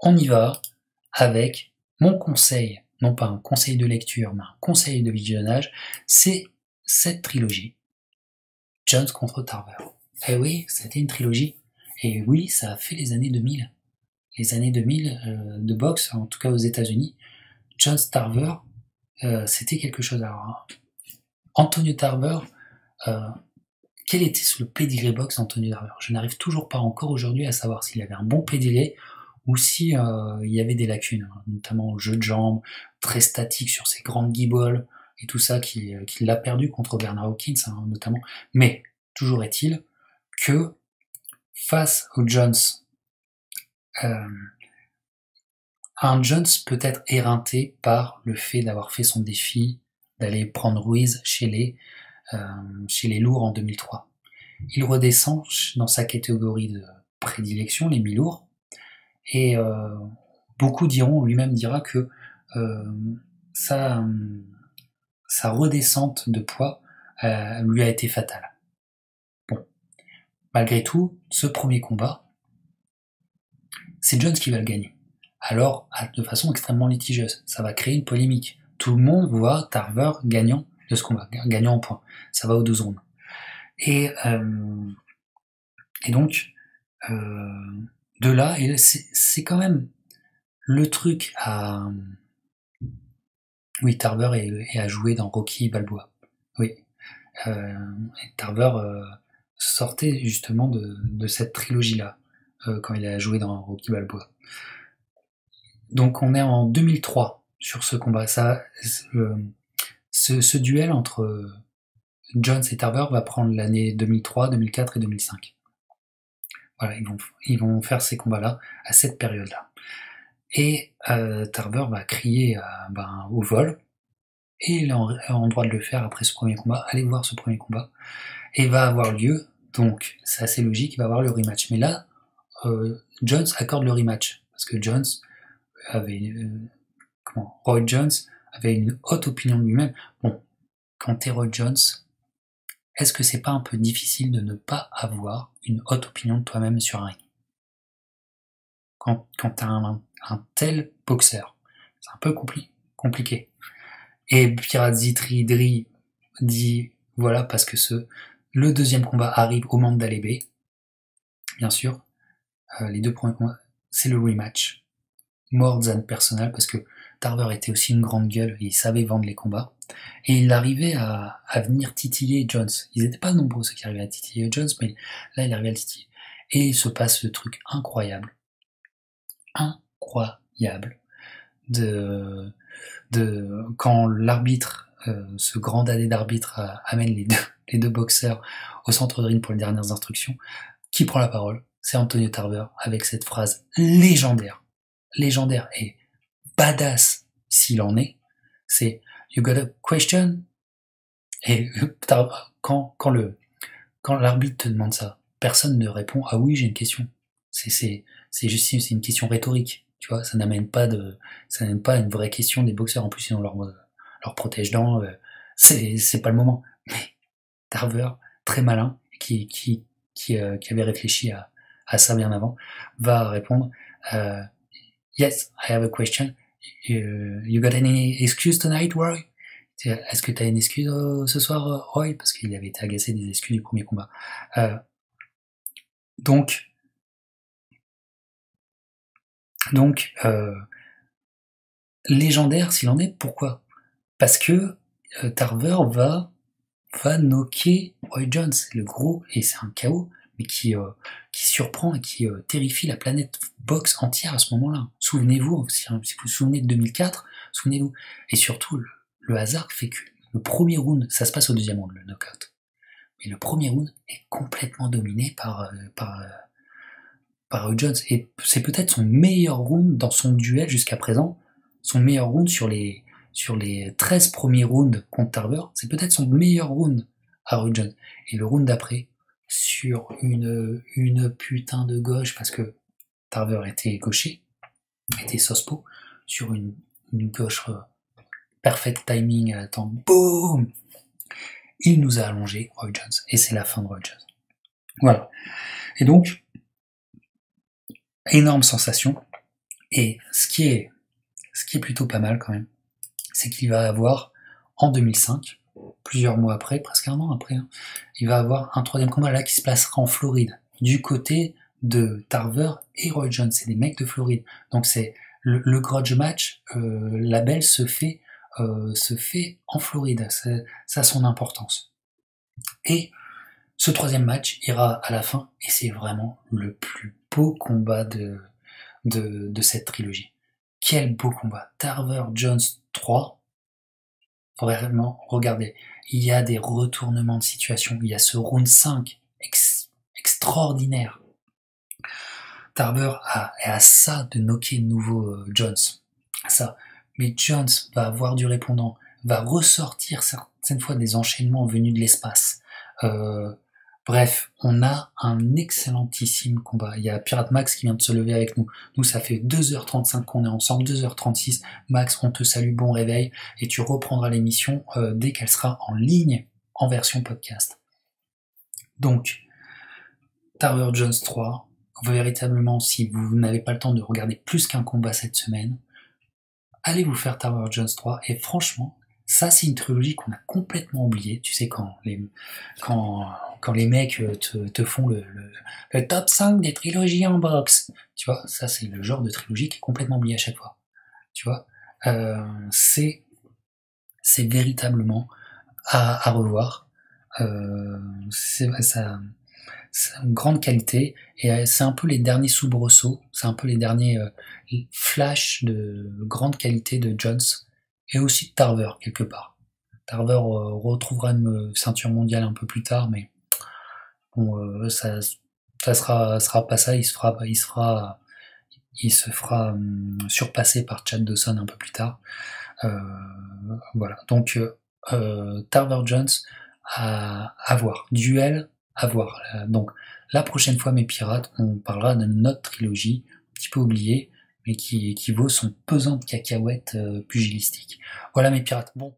on y va avec mon conseil, non pas un conseil de lecture, mais un conseil de visionnage, c'est cette trilogie. Jones contre Tarver. Eh oui, c'était une trilogie. Et oui, ça a fait les années 2000. Les années 2000 de boxe, en tout cas aux États-Unis. Jones Tarver, c'était quelque chose. Alors, Antonio Tarver, quel était le pedigree boxe d'Antonio Tarver? Je n'arrive toujours pas encore aujourd'hui à savoir s'il avait un bon pedigree ou si il y avait des lacunes, notamment au jeu de jambes, très statique sur ses grandes guibolles et tout ça, qu'il l'a perdu contre Bernard Hopkins notamment. Mais toujours est-il que face aux Jones, un Jones peut être éreinté par le fait d'avoir fait son défi, d'aller prendre Ruiz chez les lourds en 2003. Il redescend dans sa catégorie de prédilection, les mi-lourds, et beaucoup diront, lui-même dira que sa redescente de poids lui a été fatale. Bon, malgré tout, ce premier combat, c'est Jones qui va le gagner. Alors, de façon extrêmement litigieuse, ça va créer une polémique. Tout le monde voit Tarver gagnant de ce combat, gagnant en points. Ça va aux 12 rounds. Et donc, de là, c'est quand même le truc à... Oui, Tarver est à jouer dans Rocky Balboa. Oui. Tarver sortait justement de cette trilogie-là, quand il a joué dans Rocky Balboa. Donc on est en 2003 sur ce combat. Ce duel entre Jones et Tarver va prendre l'année 2003, 2004 et 2005. Voilà, ils vont faire ces combats-là à cette période-là. Et Tarver va crier au vol, et il est en droit de le faire après ce premier combat. Allez voir ce premier combat. Et va avoir lieu, donc c'est assez logique, il va avoir le rematch. Mais là, Jones accorde le rematch, parce que Jones avait... Roy Jones avait une haute opinion de lui-même. Bon, quand t'es Roy Jones, est-ce que c'est pas un peu difficile de ne pas avoir une haute opinion de toi-même sur un ring? Quand t'as un tel boxeur, c'est un peu compliqué. Et Pirazzi Tridri dit, voilà, parce que le deuxième combat arrive au Mandalay Bay, bien sûr, les deux premiers combats, c'est le rematch. More than personal, parce que Tarver était aussi une grande gueule, et il savait vendre les combats, et il arrivait à venir titiller Jones. Ils n'étaient pas nombreux ceux qui arrivaient à titiller Jones, mais là il arrivait à le titiller. Et il se passe ce truc incroyable, de quand l'arbitre, ce grand dadais d'arbitre amène les deux boxeurs au centre de ring pour les dernières instructions, qui prend la parole? C'est Antonio Tarver, avec cette phrase légendaire et badass s'il en est, c'est "You got a question?" Et quand l'arbitre te demande ça, personne ne répond "Ah oui, j'ai une question". C'est juste une question rhétorique, tu vois, ça n'amène pas une vraie question des boxeurs. En plus, ils ont leur protège-dents, c'est pas le moment. Mais Tarver, très malin, qui avait réfléchi à ça bien avant, va répondre "Yes, I have a question. You got any excuse tonight, Roy?" Est-ce que t'as une excuse ce soir, Roy? Parce qu'il avait été agacé des excuses du premier combat. Donc, légendaire s'il en est. Pourquoi? Parce que Tarver va knocker Roy Jones, le gros, et c'est un chaos, mais qui surprend et qui terrifie la planète boxe entière à ce moment-là. Souvenez-vous, si vous vous souvenez de 2004, souvenez-vous. Et surtout, le hasard fait que le premier round, ça se passe au deuxième round, le knockout. Mais le premier round est complètement dominé par Roy Jones. Et c'est peut-être son meilleur round dans son duel jusqu'à présent. Son meilleur round sur les 13 premiers rounds contre Tarver, c'est peut-être son meilleur round à Roy Jones. Et le round d'après, sur une putain de gauche, parce que Tarver était gaucher, était southpaw, sur une gauche perfect timing, attends, boum, il nous a allongé Roy Jones, et c'est la fin de Roy Jones. Voilà. Et donc, énorme sensation, Et ce qui est plutôt pas mal quand même, c'est qu'il va avoir, en 2005, plusieurs mois après, presque un an après, hein, il va avoir un troisième combat là qui se placera en Floride, du côté de Tarver et Roy Jones, c'est des mecs de Floride. Donc c'est le grudge match, la belle se fait en Floride, ça a son importance. Et ce troisième match ira à la fin, et c'est vraiment le plus beau combat de cette trilogie. Quel beau combat. Tarver Jones 3, vraiment, regardez, il y a des retournements de situation, il y a ce round 5 extraordinaire. Tarver est à ça de knocker de nouveau Jones, à ça. Mais Jones va avoir du répondant, va ressortir certaines fois des enchaînements venus de l'espace. Bref, on a un excellentissime combat. Il y a Pirate Max qui vient de se lever avec nous. Nous, ça fait 2h35 qu'on est ensemble, 2h36. Max, on te salue, bon réveil, et tu reprendras l'émission dès qu'elle sera en ligne, en version podcast. Donc, Tarver Jones 3, véritablement, si vous n'avez pas le temps de regarder plus qu'un combat cette semaine, allez vous faire Tarver Jones 3, et franchement, ça c'est une trilogie qu'on a complètement oubliée. Tu sais, quand les mecs te font le top 5 des trilogies en boxe, tu vois, ça c'est le genre de trilogie qui est complètement oublié à chaque fois. Tu vois, c'est véritablement à revoir. C'est une grande qualité, et c'est un peu les derniers soubresauts, c'est un peu les derniers flashs de grande qualité de Jones, et aussi de Tarver quelque part. Tarver retrouvera une ceinture mondiale un peu plus tard, mais bon, ça sera pas ça, il se fera surpasser par Chad Dawson un peu plus tard. Voilà, donc Tarver Jones à voir, duel à voir. Donc la prochaine fois, mes pirates, on parlera d'une autre trilogie un petit peu oubliée, mais qui vaut son pesant de cacahuètes pugilistiques. Voilà mes pirates. Bon.